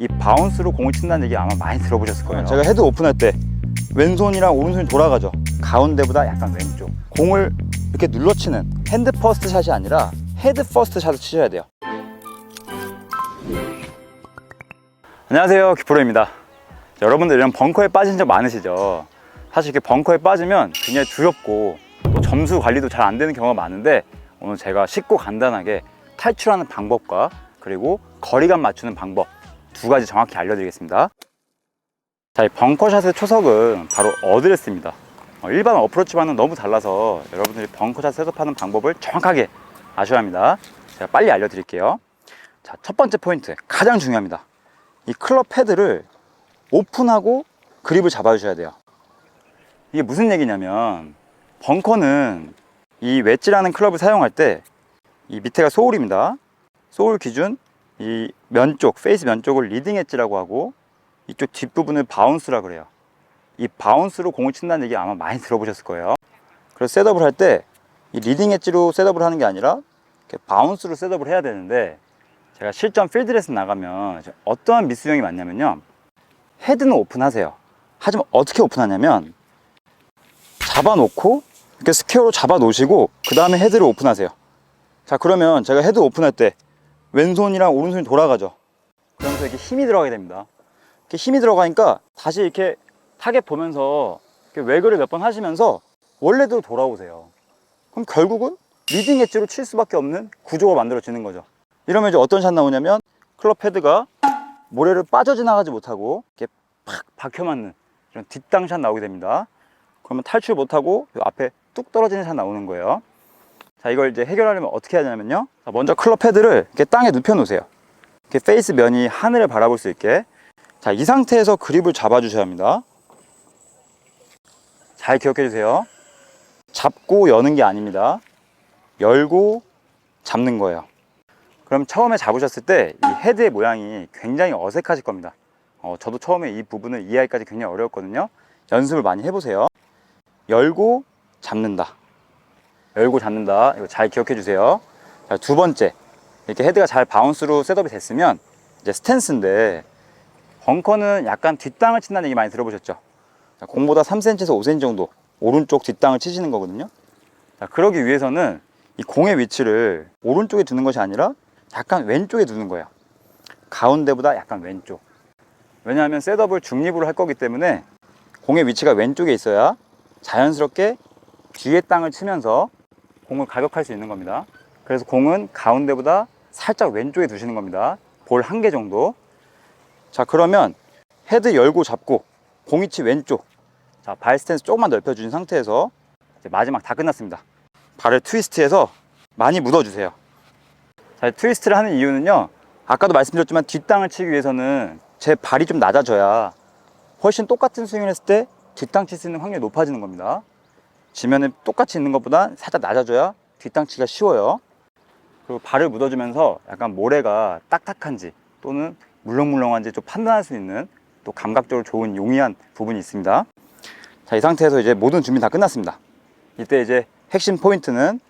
이 바운스로 공을 친다는 얘기 아마 많이 들어보셨을 거예요. 제가 헤드 오픈할 때 왼손이랑 오른손이 돌아가죠. 가운데보다 약간 왼쪽. 공을 이렇게 눌러치는 핸드 퍼스트 샷이 아니라 헤드 퍼스트 샷을 치셔야 돼요. 안녕하세요, 기프로입니다. 여러분들 이런 벙커에 빠진 적 많으시죠? 사실 이렇게 벙커에 빠지면 굉장히 두렵고 또 점수 관리도 잘 안 되는 경우가 많은데, 오늘 제가 쉽고 간단하게 탈출하는 방법과 그리고 거리감 맞추는 방법 두 가지 정확히 알려드리겠습니다. 자, 이 벙커샷의 초석은 바로 어드레스입니다. 일반 어프로치와는 너무 달라서 여러분들이 벙커샷 셋업하는 방법을 정확하게 아셔야 합니다. 제가 빨리 알려드릴게요. 자, 첫 번째 포인트, 가장 중요합니다. 이 클럽 패드를 오픈하고 그립을 잡아주셔야 돼요. 이게 무슨 얘기냐면, 벙커는 이 웨지라는 클럽을 사용할 때 이 밑에가 소울입니다. 소울 기준 이 면쪽, 페이스 면쪽을 리딩 엣지라고 하고, 이쪽 뒷부분을 바운스라 그래요. 이 바운스로 공을 친다는 얘기 아마 많이 들어보셨을 거예요. 그래서 셋업을 할 때 이 리딩 엣지로 셋업을 하는 게 아니라 이렇게 바운스로 셋업을 해야 되는데, 제가 실전 필드 레슨 나가면 어떠한 미스형이 많냐면요, 헤드는 오픈하세요. 하지만 어떻게 오픈하냐면, 잡아놓고 이렇게 스퀘어로 잡아 놓으시고 그 다음에 헤드를 오픈하세요. 자, 그러면 제가 헤드 오픈할 때 왼손이랑 오른손이 돌아가죠. 그러면서 이렇게 힘이 들어가게 됩니다. 이렇게 힘이 들어가니까 다시 이렇게 타겟 보면서 이렇게 외거를 몇 번 하시면서 원래대로 돌아오세요. 그럼 결국은 리딩 엣지로 칠 수밖에 없는 구조가 만들어지는 거죠. 이러면 이제 어떤 샷 나오냐면, 클럽 패드가 모래를 빠져지나가지 못하고 이렇게 팍 박혀맞는 이런 뒷땅샷 나오게 됩니다. 그러면 탈출 못하고 앞에 뚝 떨어지는 샷 나오는 거예요. 자, 이걸 이제 해결하려면 어떻게 하냐면요, 먼저 클럽 패드를 이렇게 땅에 눕혀 놓으세요. 이렇게 페이스 면이 하늘을 바라볼 수 있게. 자, 이 상태에서 그립을 잡아 주셔야 합니다. 잘 기억해 주세요. 잡고 여는 게 아닙니다. 열고 잡는 거예요. 그럼 처음에 잡으셨을 때 이 헤드의 모양이 굉장히 어색하실 겁니다. 저도 처음에 이 부분을 이해하기까지 굉장히 어려웠거든요. 연습을 많이 해보세요. 열고 잡는다, 열고 잡는다. 이거 잘 기억해 주세요. 자, 두 번째, 이렇게 헤드가 잘 바운스로 셋업이 됐으면 이제 스탠스인데, 벙커는 약간 뒷땅을 친다는 얘기 많이 들어보셨죠? 자, 공보다 3cm에서 5cm 정도 오른쪽 뒷땅을 치시는 거거든요. 자, 그러기 위해서는 이 공의 위치를 오른쪽에 두는 것이 아니라 약간 왼쪽에 두는 거예요. 가운데보다 약간 왼쪽. 왜냐하면 셋업을 중립으로 할 거기 때문에 공의 위치가 왼쪽에 있어야 자연스럽게 뒤에 땅을 치면서 공을 가격할 수 있는 겁니다. 그래서 공은 가운데보다 살짝 왼쪽에 두시는 겁니다. 볼 한 개 정도. 자, 그러면 헤드 열고 잡고 공위치 왼쪽. 자, 발 스탠스 조금만 넓혀주신 상태에서 이제 마지막 다 끝났습니다. 발을 트위스트해서 많이 묻어주세요. 자, 트위스트를 하는 이유는요, 아까도 말씀드렸지만 뒷땅을 치기 위해서는 제 발이 좀 낮아져야 훨씬 똑같은 스윙을 했을 때 뒷땅 칠 수 있는 확률이 높아지는 겁니다. 지면은 똑같이 있는 것보다 살짝 낮아져야 뒷땅 치기가 쉬워요. 그리고 발을 묻어주면서 약간 모래가 딱딱한지 또는 물렁물렁한지 좀 판단할 수 있는, 또 감각적으로 좋은 용이한 부분이 있습니다. 자, 이 상태에서 이제 모든 준비 다 끝났습니다. 이때 이제 핵심 포인트는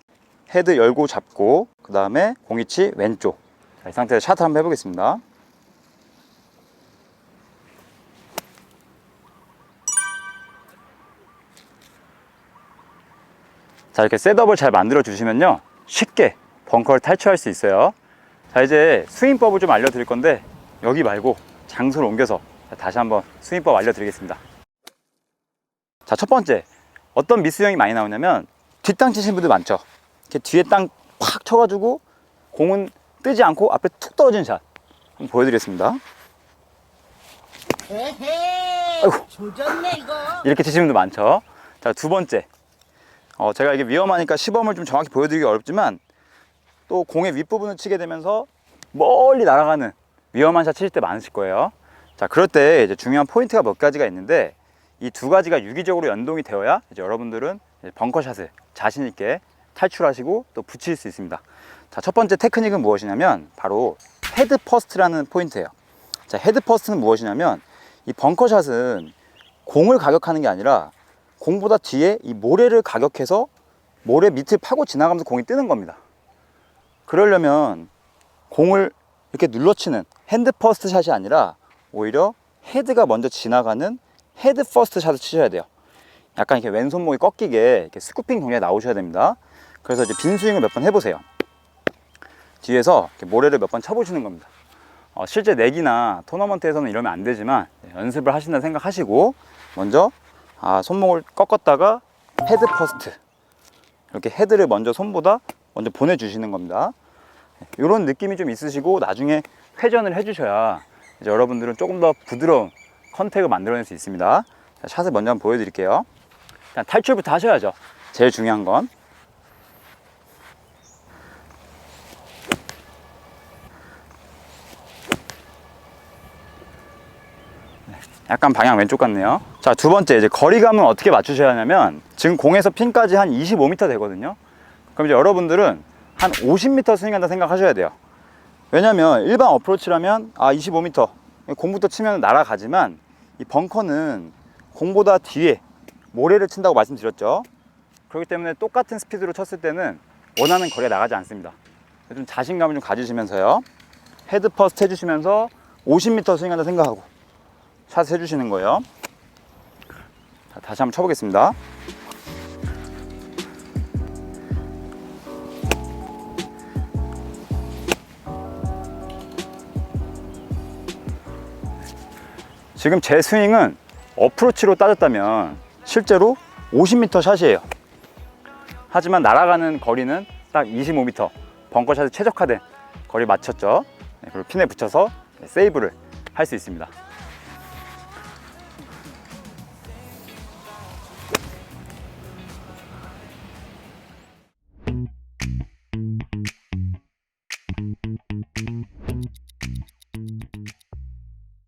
헤드 열고 잡고 그 다음에 공위치 왼쪽. 자, 이 상태에서 샷을 한번 해보겠습니다. 자, 이렇게 셋업을 잘 만들어 주시면요, 쉽게 벙커를 탈출할 수 있어요. 자, 이제 스윙법을 좀 알려드릴 건데, 여기 말고 장소를 옮겨서 다시 한번 스윙법 알려드리겠습니다. 자, 첫 번째, 어떤 미스형이 많이 나오냐면, 뒷땅 치시는 분들 많죠. 이렇게 뒤에 땅 팍 쳐가지고 공은 뜨지 않고 앞에 툭 떨어지는 샷 한번 보여드리겠습니다. 아이고, 조졌네 이거. 이렇게 치시는 분들 많죠. 자, 두 번째, 제가 이게 위험하니까 시범을 좀 정확히 보여드리기 어렵지만, 또 공의 윗부분을 치게 되면서 멀리 날아가는 위험한 샷 치실 때 많으실 거예요. 자, 그럴 때 이제 중요한 포인트가 몇 가지가 있는데, 이 두 가지가 유기적으로 연동이 되어야 이제 여러분들은 이제 벙커샷을 자신 있게 탈출하시고 또 붙일 수 있습니다. 자, 첫 번째 테크닉은 무엇이냐면 바로 헤드 퍼스트라는 포인트예요. 자, 헤드 퍼스트는 무엇이냐면, 이 벙커샷은 공을 가격하는 게 아니라 공보다 뒤에 이 모래를 가격해서 모래 밑을 파고 지나가면서 공이 뜨는 겁니다. 그러려면 공을 이렇게 눌러치는 핸드 퍼스트 샷이 아니라 오히려 헤드가 먼저 지나가는 헤드 퍼스트 샷을 치셔야 돼요. 약간 이렇게 왼손목이 꺾이게 이렇게 스쿠핑 동작이 나오셔야 됩니다. 그래서 이제 빈 스윙을 몇 번 해보세요. 뒤에서 이렇게 모래를 몇 번 쳐보시는 겁니다. 실제 내기나 토너먼트에서는 이러면 안 되지만 연습을 하신다 생각하시고 먼저 손목을 꺾었다가 헤드 퍼스트, 이렇게 헤드를 먼저 손보다 먼저 보내주시는 겁니다. 이런 느낌이 좀 있으시고 나중에 회전을 해주셔야 이제 여러분들은 조금 더 부드러운 컨택을 만들어낼 수 있습니다. 자, 샷을 먼저 한번 보여드릴게요. 일단 탈출부터 하셔야죠. 제일 중요한 건. 약간 방향 왼쪽 같네요. 자, 두 번째, 이제 거리감은 어떻게 맞추셔야 하냐면, 지금 공에서 핀까지 한 25m 되거든요. 그럼 이제 여러분들은 한 50m 스윙한다 생각하셔야 돼요. 왜냐면 일반 어프로치라면 25m 공부터 치면 날아가지만, 이 벙커는 공보다 뒤에 모래를 친다고 말씀드렸죠. 그렇기 때문에 똑같은 스피드로 쳤을 때는 원하는 거리가 나가지 않습니다. 좀 자신감을 좀 가지시면서요, 헤드 퍼스트 해주시면서 50m 스윙한다 생각하고 샷 해주시는 거예요. 자, 다시 한번 쳐보겠습니다. 지금 제 스윙은 어프로치로 따졌다면 실제로 50m 샷이에요. 하지만 날아가는 거리는 딱 25m, 벙커샷에 최적화된 거리 맞췄죠. 그리고 핀에 붙여서 세이브를 할 수 있습니다.